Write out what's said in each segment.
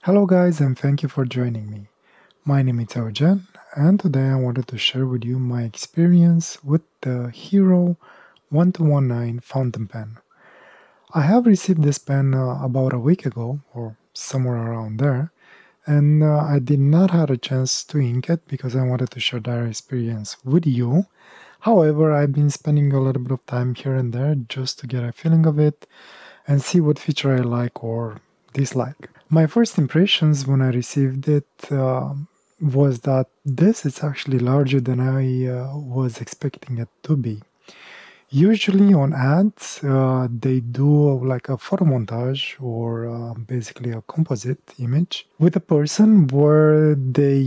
Hello guys, and thank you for joining me. My name is Eugen, and today I wanted to share with you my experience with the Hero 1219 fountain pen. I have received this pen about a week ago, or somewhere around there, and I did not have a chance to ink it because I wanted to share that experience with you. However, I've been spending a little bit of time here and there just to get a feeling of it and see what feature I like or dislike. My first impressions when I received it was that this is actually larger than I was expecting it to be. Usually on ads, they do like a photo montage or basically a composite image with a person where they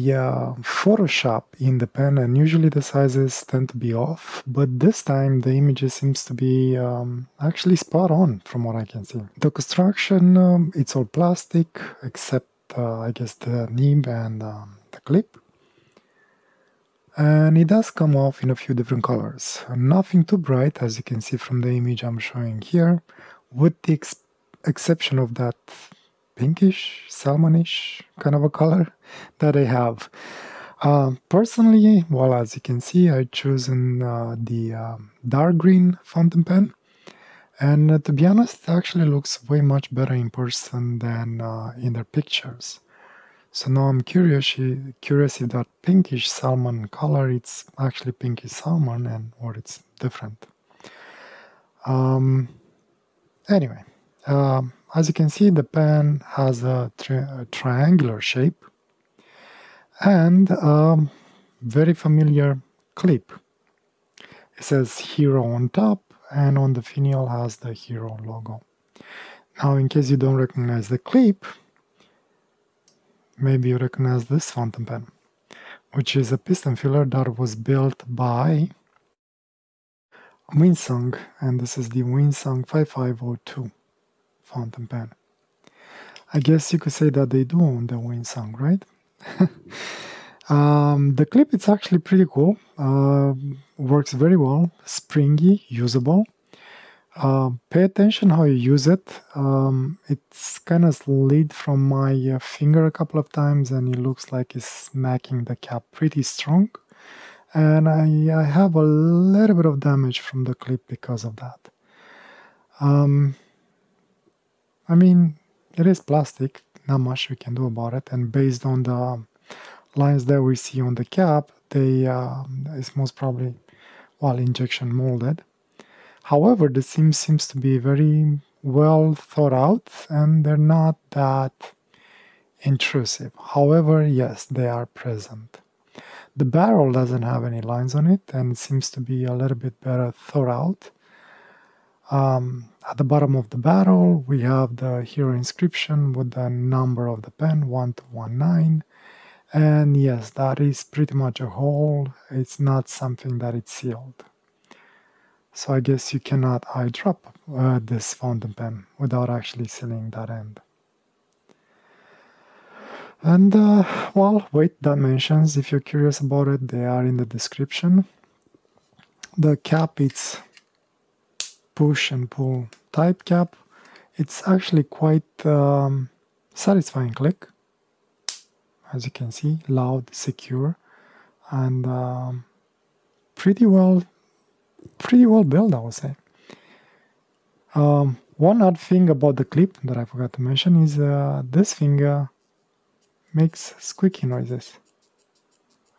Photoshop in the pen, and usually the sizes tend to be off. But this time the image seems to be actually spot on from what I can see. The construction, it's all plastic except I guess the nib and the clip. And it does come off in a few different colors. Nothing too bright, as you can see from the image I'm showing here, with the exception of that pinkish, salmonish kind of a color that I have. Personally, well, as you can see, I've chosen the dark green fountain pen. And to be honest, it actually looks way much better in person than in their pictures. So now I'm curious if that pinkish salmon color, it's actually pinkish salmon or it's different. Anyway, as you can see, the pen has a triangular shape and very familiar clip. It says Hero on top, and on the finial has the Hero logo. Now, in case you don't recognize the clip, maybe you recognize this fountain pen, which is a piston filler that was built by Winsung, and this is the Winsung 5502 fountain pen. I guess you could say that they do own the Winsung, right? The clip is actually pretty cool, works very well, springy, usable. Pay attention how you use it. It's kind of slid from my finger a couple of times and it looks like it's smacking the cap pretty strong. And I have a little bit of damage from the clip because of that. I mean, it is plastic, not much we can do about it. And based on the lines that we see on the cap, it's most probably, well, injection molded. However, the seam seems to be very well thought out and they're not that intrusive. However, yes, they are present. The barrel doesn't have any lines on it and it seems to be a little bit better thought out. At the bottom of the barrel, we have the Hero inscription with the number of the pen, 1219. And yes, that is pretty much a hole. It's not something that it's sealed. So I guess you cannot eyedrop this fountain pen without actually sealing that end. And well, weight dimensions, if you're curious about it, they are in the description. The cap, it's push and pull type cap. It's actually quite satisfying click. As you can see, loud, secure, and pretty well built, I would say. One odd thing about the clip that I forgot to mention is this finger makes squeaky noises.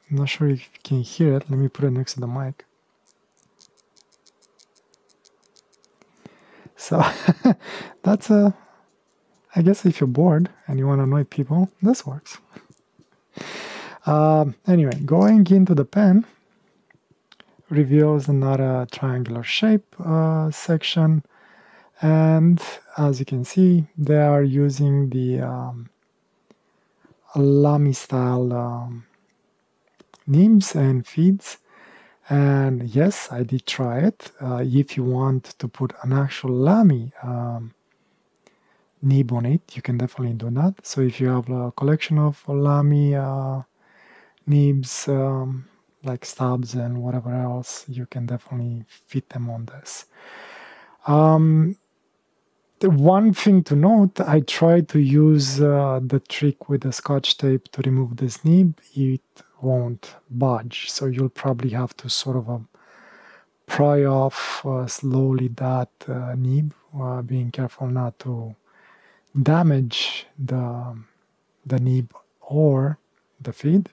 I'm not sure if you can hear it. Let me put it next to the mic. So that's I guess if you're bored and you want to annoy people, this works. Anyway, going into the pen reveals another triangular shape section, and as you can see, they are using the lamy style nibs and feeds. And yes, I did try it. If you want to put an actual lamy nib on it, you can definitely do that. So if you have a collection of lamy nibs, like stubs and whatever else, you can definitely fit them on this. The one thing to note, I tried to use the trick with the scotch tape to remove this nib. It won't budge, so you'll probably have to sort of pry off slowly that nib, being careful not to damage the nib or the feed,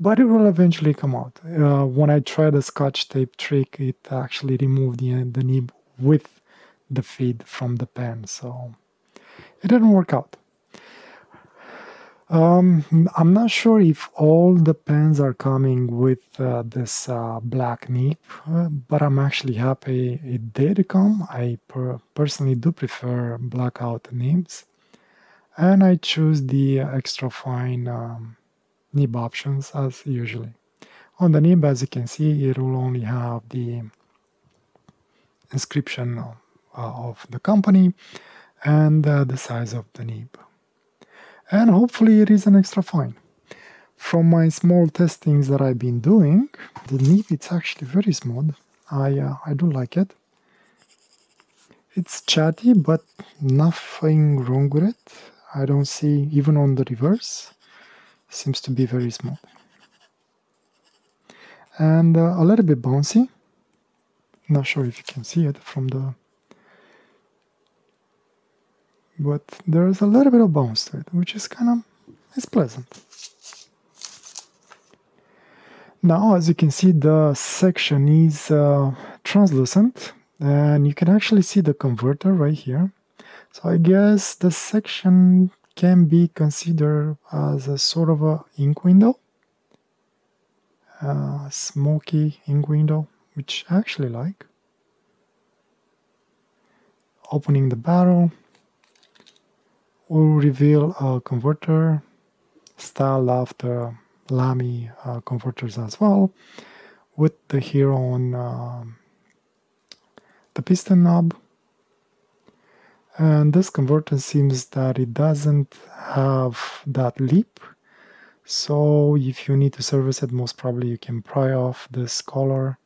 but it will eventually come out. When I tried the scotch tape trick, it actually removed the nib with the feed from the pen, so it didn't work out. I'm not sure if all the pens are coming with this black nib, but I'm actually happy it did come. I personally do prefer blackout nibs, and I choose the extra fine nib options as usually. On the nib, as you can see, it will only have the inscription of the company and the size of the nib. And hopefully it is an extra fine. From my small testings that I've been doing, the nib it's actually very smooth. I do like it. It's chatty, but nothing wrong with it. I don't see, even on the reverse, seems to be very smooth. And a little bit bouncy. Not sure if you can see it from the... but there is a little bit of bounce to it, which is it's pleasant. Now, as you can see, the section is translucent, and you can actually see the converter right here. So I guess the section can be considered as a sort of a ink window, smoky ink window, which I actually like. Opening the barrel will reveal a converter styled after Lamy converters as well, with the here on the piston knob. And this converter seems that it doesn't have that lip, so if you need to service it, most probably you can pry off this collar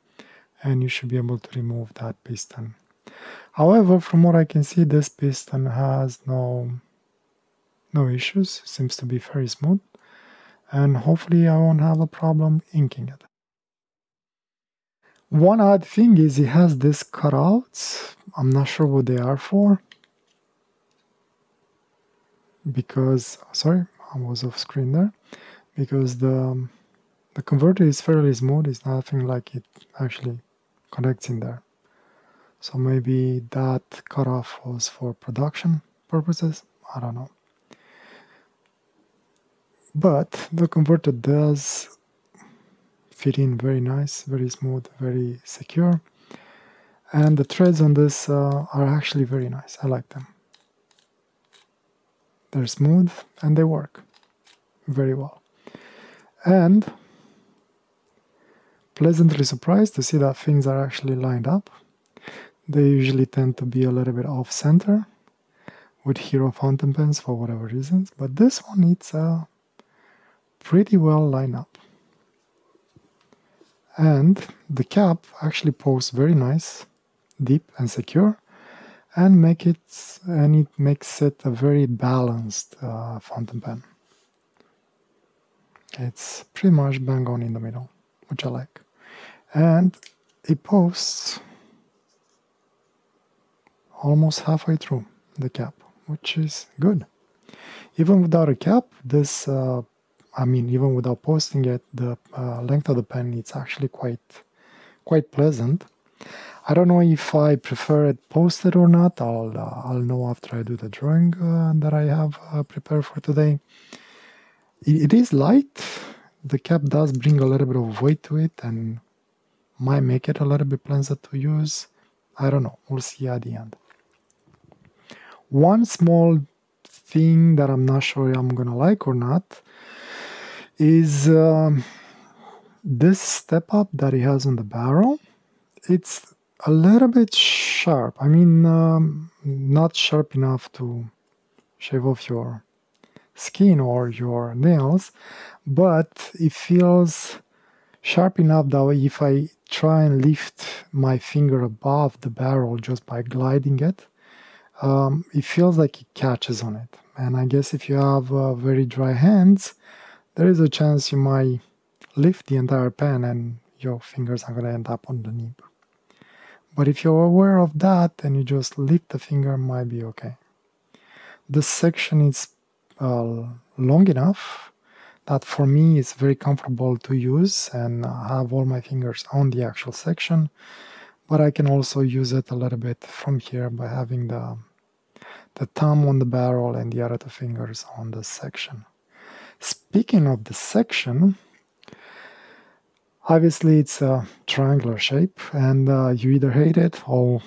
and you should be able to remove that piston. However, from what I can see, this piston has no issues, seems to be very smooth, and hopefully I won't have a problem inking it. One odd thing is it has these cutouts. I'm not sure what they are for, because, sorry, I was off screen there, because the converter is fairly smooth. It's nothing like it actually connects in there. So maybe that cutoff was for production purposes, I don't know. But the converter does fit in very nice, very smooth, very secure. And the threads on this are actually very nice. I like them. They're smooth and they work very well. And pleasantly surprised to see that things are actually lined up. They usually tend to be a little bit off-center with Hero fountain pens for whatever reasons, but this one, it's pretty well lined up. And the cap actually posts very nice, deep and secure, and it makes it a very balanced fountain pen. It's pretty much bang on in the middle, which I like. And it posts almost halfway through the cap, which is good. Even without a cap, this even without posting it, the length of the pen, it's actually quite pleasant. I don't know if I prefer it posted or not. I'll know after I do the drawing that I have prepared for today. It is light. The cap does bring a little bit of weight to it and might make it a little bit pleasant to use. I don't know. We'll see at the end. One small thing that I'm not sure I'm gonna like or not is this step up that it has on the barrel. It's a little bit sharp. I mean, not sharp enough to shave off your skin or your nails, but it feels sharp enough that if I try and lift my finger above the barrel just by gliding it, it feels like it catches on it. And I guess if you have very dry hands, there is a chance you might lift the entire pen and your fingers are going to end up on the nib. But if you're aware of that, then you just lift the finger, might be okay. This section is long enough that for me it's very comfortable to use and have all my fingers on the actual section. But I can also use it a little bit from here by having the thumb on the barrel and the other two fingers on the section. Speaking of the section, obviously it's a triangular shape, and you either hate it or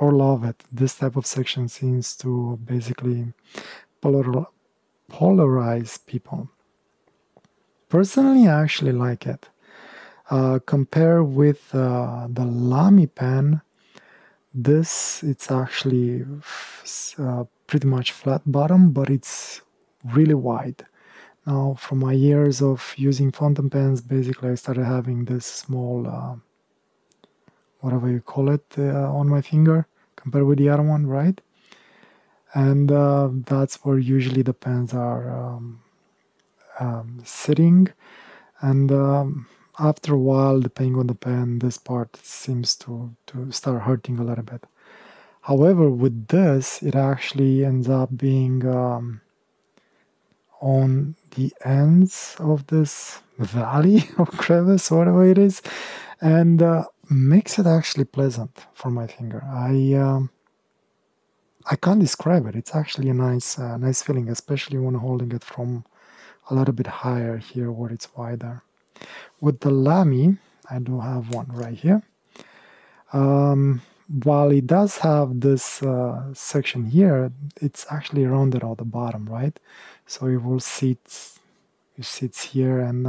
love it. This type of section seems to basically polarize people. Personally, I actually like it. Compare with the Lamy pen, it's actually pretty much flat bottom, but it's really wide. Now, from my years of using fountain pens, basically I started having this small, whatever you call it, on my finger, compared with the other one, right? And that's where usually the pens are sitting. And after a while, depending on the pen, this part seems to start hurting a little bit. However, with this, it actually ends up being on the ends of this valley or crevice, whatever it is, and makes it actually pleasant for my finger. I can't describe it. It's actually a nice feeling, especially when holding it from a little bit higher here where it's wider. With the Lamy, I do have one right here. While it does have this section here, it's actually rounded at the bottom, right? So it will sits here, and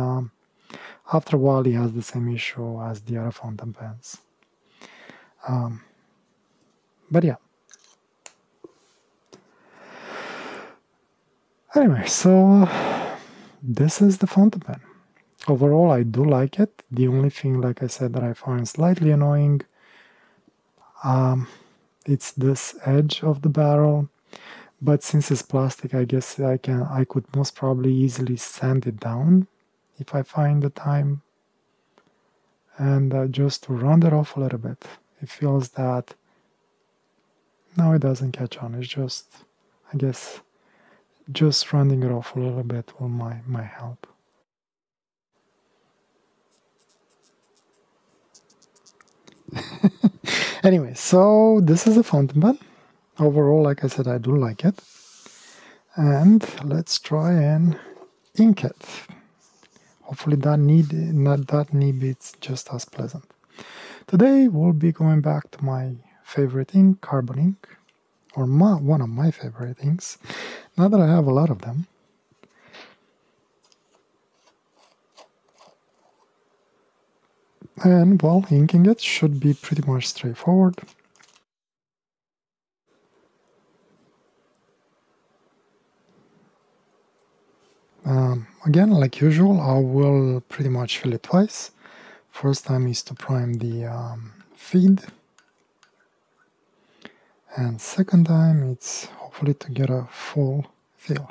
after a while, it has the same issue as the other fountain pens. But yeah. Anyway, so this is the fountain pen. Overall, I do like it. The only thing, like I said, that I find slightly annoying, it's this edge of the barrel. But since it's plastic, I guess I could most probably easily sand it down if I find the time. And just to round it off a little bit, it feels that now it doesn't catch on. It's just, I guess, just rounding it off a little bit will might help. Anyway, so this is a fountain pen. Overall, like I said, I do like it. And let's try and ink it. Hopefully that nib is just as pleasant. Today we'll be going back to my favorite ink, carbon ink, or one of my favorite inks. Not that I have a lot of them. And well, inking it should be pretty much straightforward. Again, like usual, I will pretty much fill it twice. First time is to prime the feed, and second time it's hopefully to get a full fill.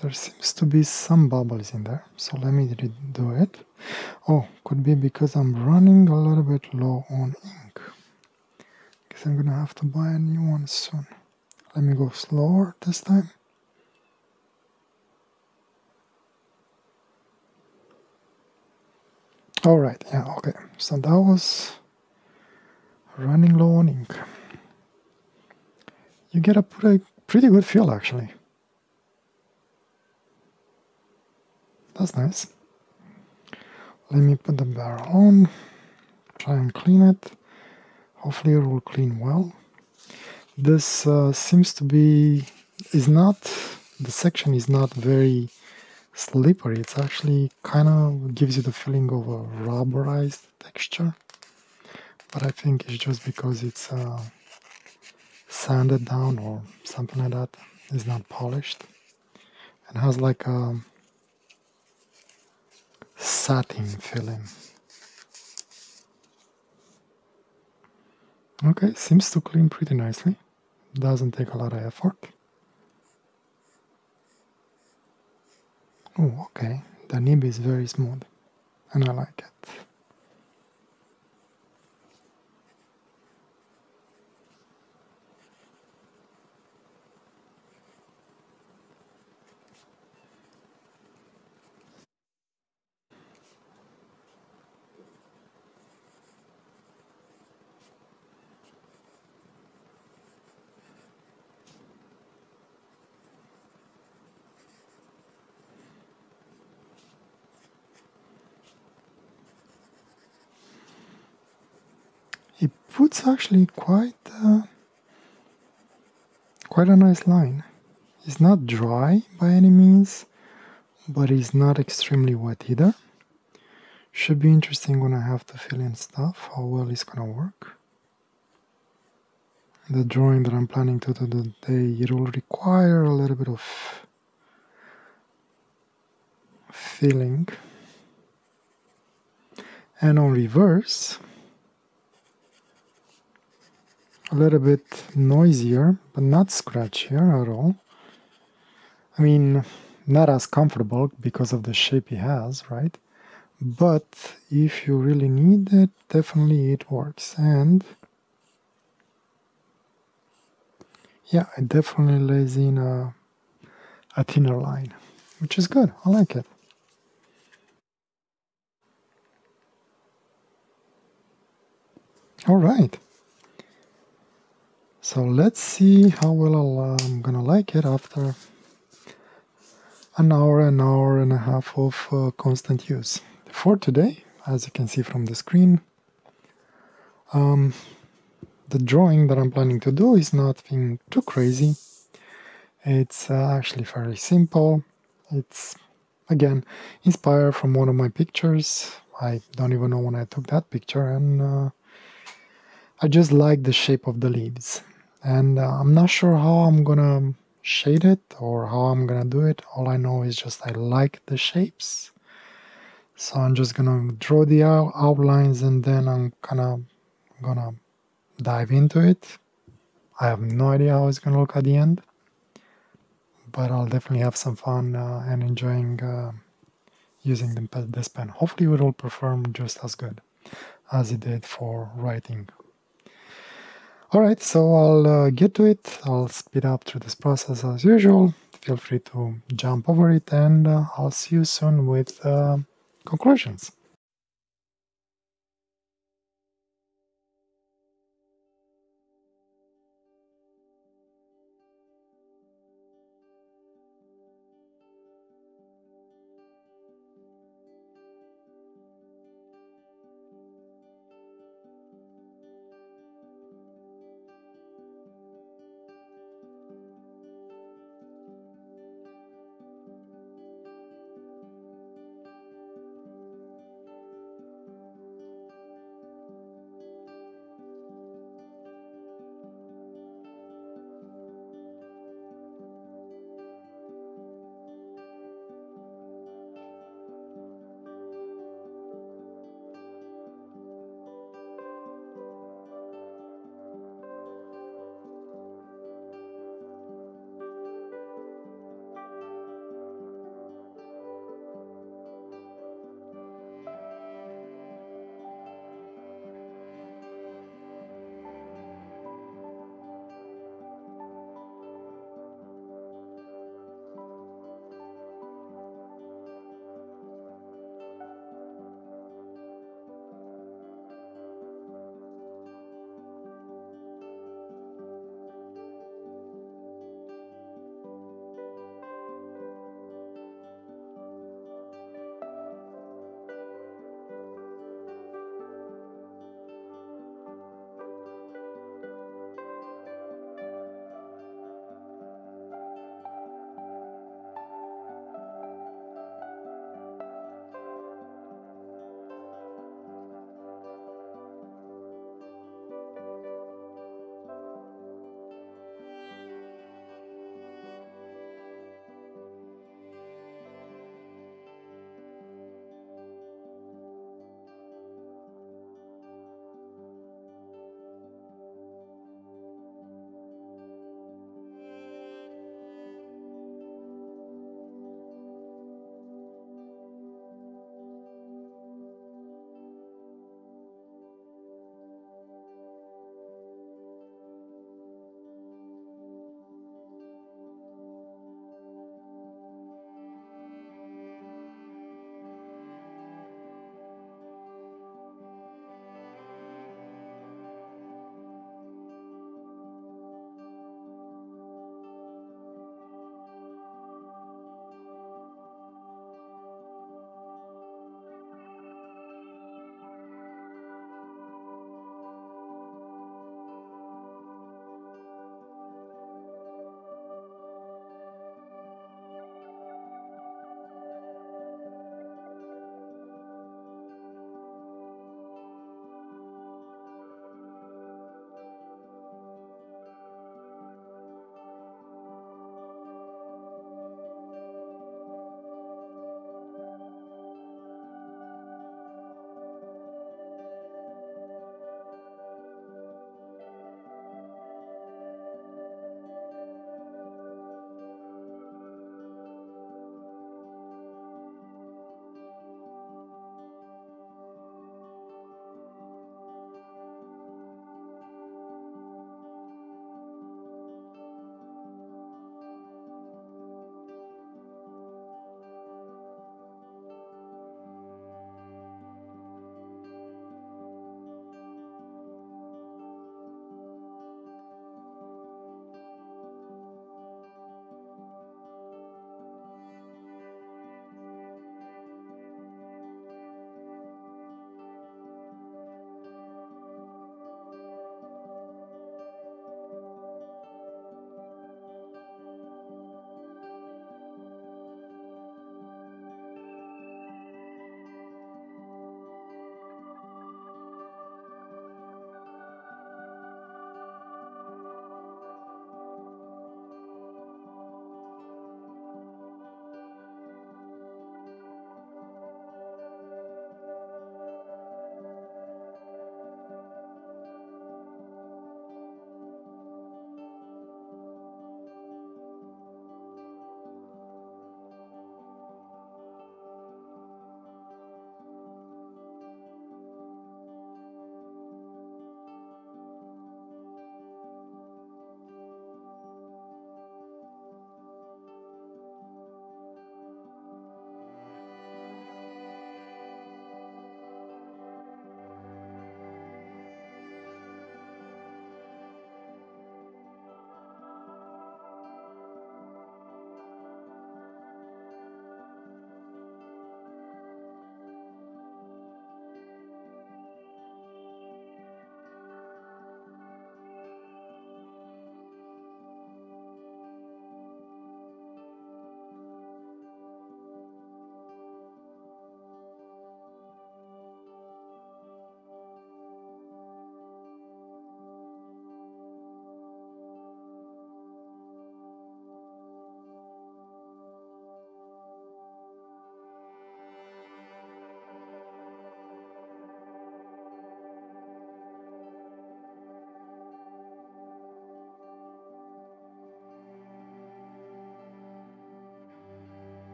There seems to be some bubbles in there, so let me redo it. Oh, could be because I'm running a little bit low on ink. Guess I'm gonna have to buy a new one soon. Let me go slower this time. Alright, yeah, okay. So that was running low on ink. You get a pretty good feel, actually. That's nice. Let me put the barrel on, try and clean it. Hopefully it will clean well. This seems to be, the section is not very slippery. It's actually kind of gives you the feeling of a rubberized texture. But I think it's just because it's sanded down or something like that. It's not polished. And has like a satin feeling. Okay, seems to clean pretty nicely. Doesn't take a lot of effort. Oh, okay. The nib is very smooth, and I like it. It puts actually quite a nice line. It's not dry by any means, but it's not extremely wet either. Should be interesting when I have to fill in stuff, how well it's gonna work. The drawing that I'm planning to do today, it will require a little bit of filling. And on reverse, a little bit noisier, but not scratchier at all. I mean, not as comfortable because of the shape it has, right? But if you really need it, definitely it works. And yeah, it definitely lays in a thinner line, which is good. I like it. All right. So let's see how well I'm gonna like it after an hour and a half of constant use. For today, as you can see from the screen, the drawing that I'm planning to do is nothing too crazy. It's actually very simple. It's, again, inspired from one of my pictures. I don't even know when I took that picture, and I just like the shape of the leaves. And I'm not sure how I'm gonna shade it or how I'm gonna do it. All I know is just I like the shapes. So I'm just gonna draw the outlines and then I'm gonna dive into it. I have no idea how it's gonna look at the end, but I'll definitely have some fun and enjoying using this pen. Hopefully it will perform just as good as it did for writing. Alright, so I'll get to it. I'll speed up through this process as usual. Feel free to jump over it, and I'll see you soon with conclusions.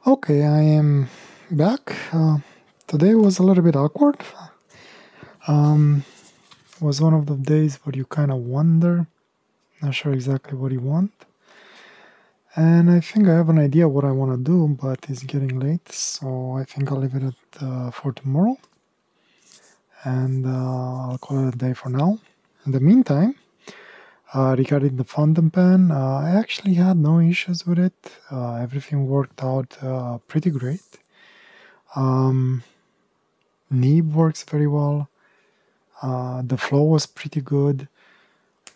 Okay, I am back. Today was a little bit awkward. Um, was one of the days where you kind of wonder, not sure exactly what you want. And I think I have an idea what I want to do, but it's getting late, so I think I'll leave it for tomorrow. And I'll call it a day for now. In the meantime, regarding the fountain pen, I actually had no issues with it. Everything worked out pretty great. Nib works very well. The flow was pretty good.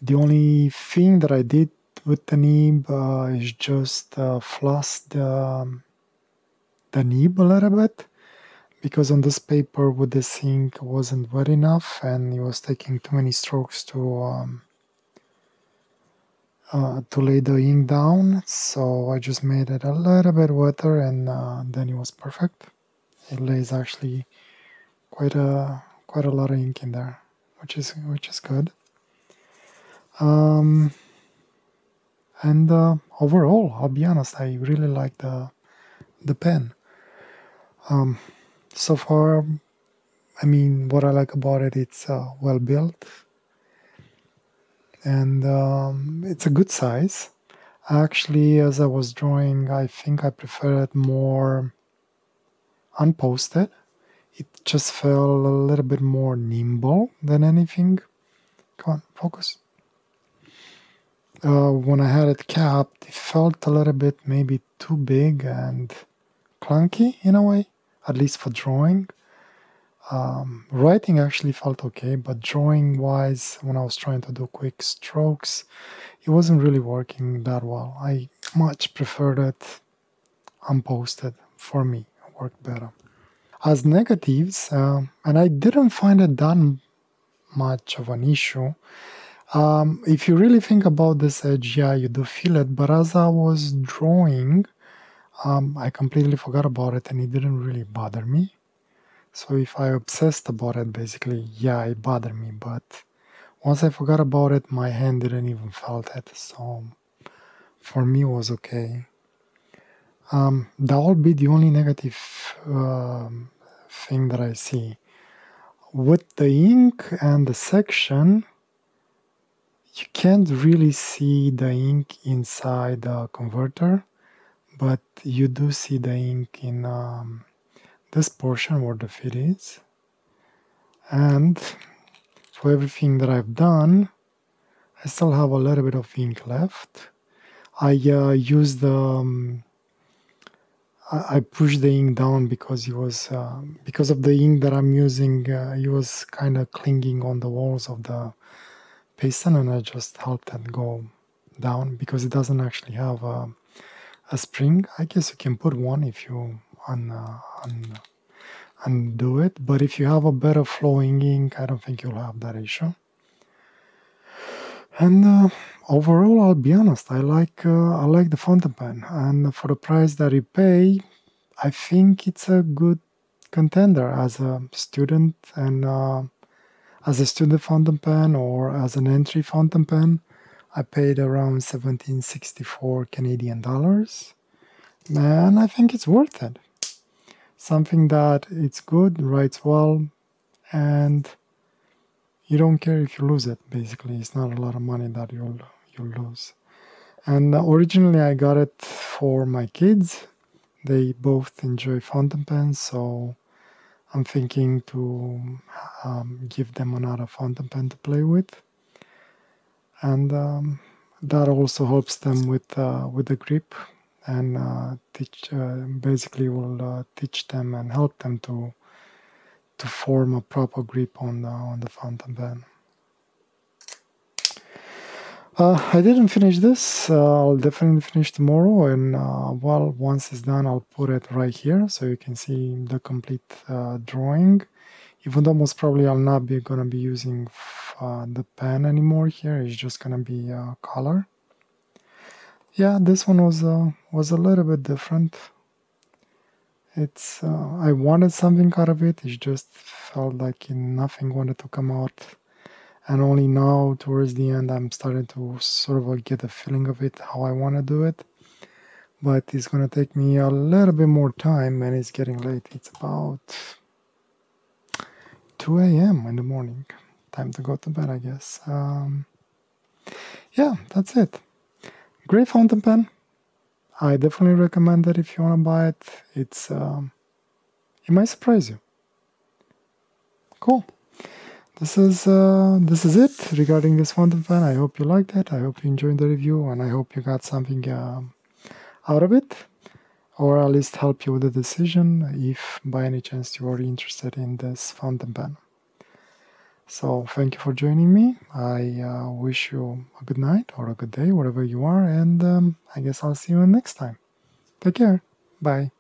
The only thing that I did with the nib is just floss the nib a little bit, because on this paper with this ink wasn't wet enough and it was taking too many strokes to lay the ink down. So I just made it a little bit wetter, and then it was perfect. It lays actually quite a lot of ink in there, which is good. And overall, I'll be honest, I really like the pen. So far, I mean, what I like about it, it's well built, and it's a good size. Actually, as I was drawing, I think I prefer it more unposted. It just felt a little bit more nimble than anything. Come on, focus. When I had it capped, it felt a little bit maybe too big and clunky in a way, at least for drawing. Writing actually felt okay, but drawing wise, when I was trying to do quick strokes, it wasn't really working that well. I much preferred it unposted. For me, it worked better. As negatives, and I didn't find it that much of an issue. If you really think about this edge, yeah, you do feel it, but as I was drawing, I completely forgot about it and it didn't really bother me. So if I obsessed about it, basically, yeah, it bothered me. But once I forgot about it, my hand didn't even felt it. So for me, it was okay. That will be the only negative thing that I see. With the ink and the section, you can't really see the ink inside the converter, but you do see the ink in this portion where the fit is. And for everything that I've done, I still have a little bit of ink left. I used the I pushed the ink down because it was because of the ink that I'm using. It was kind of clinging on the walls of the piston, and I just helped it go down because it doesn't actually have a spring. I guess you can put one if you undo it, but if you have a better flowing ink, I don't think you'll have that issue. And overall, I'll be honest, I like the fountain pen, and for the price that you pay, I think it's a good contender as a student, and as a student fountain pen or as an entry fountain pen. I paid around 1764 Canadian dollars, and I think it's worth it. Something that it's good, writes well, and you don't care if you lose it. Basically, it's not a lot of money that you'll lose. And originally, I got it for my kids. They both enjoy fountain pens, so I'm thinking to give them another fountain pen to play with, and that also helps them with the grip, and teach basically will teach them and help them to form a proper grip on the fountain pen. I didn't finish this. I'll definitely finish tomorrow, and well, once it's done, I'll put it right here so you can see the complete drawing. Even though most probably I'll not be gonna be using the pen anymore here, it's just gonna be color. Yeah, this one was a little bit different. It's I wanted something out of it. It just felt like nothing wanted to come out. And only now, towards the end, I'm starting to sort of get a feeling of it, how I want to do it. but it's gonna take me a little bit more time, and it's getting late. It's about 2 a.m. in the morning. Time to go to bed, I guess. Yeah, that's it. Great fountain pen. I definitely recommend it if you want to buy it. It's it might surprise you. Cool. This is it regarding this fountain pen. I hope you liked it. I hope you enjoyed the review, and I hope you got something out of it, or at least help you with the decision if by any chance you are interested in this fountain pen. So thank you for joining me. I wish you a good night or a good day, wherever you are, and I guess I'll see you next time. Take care. Bye.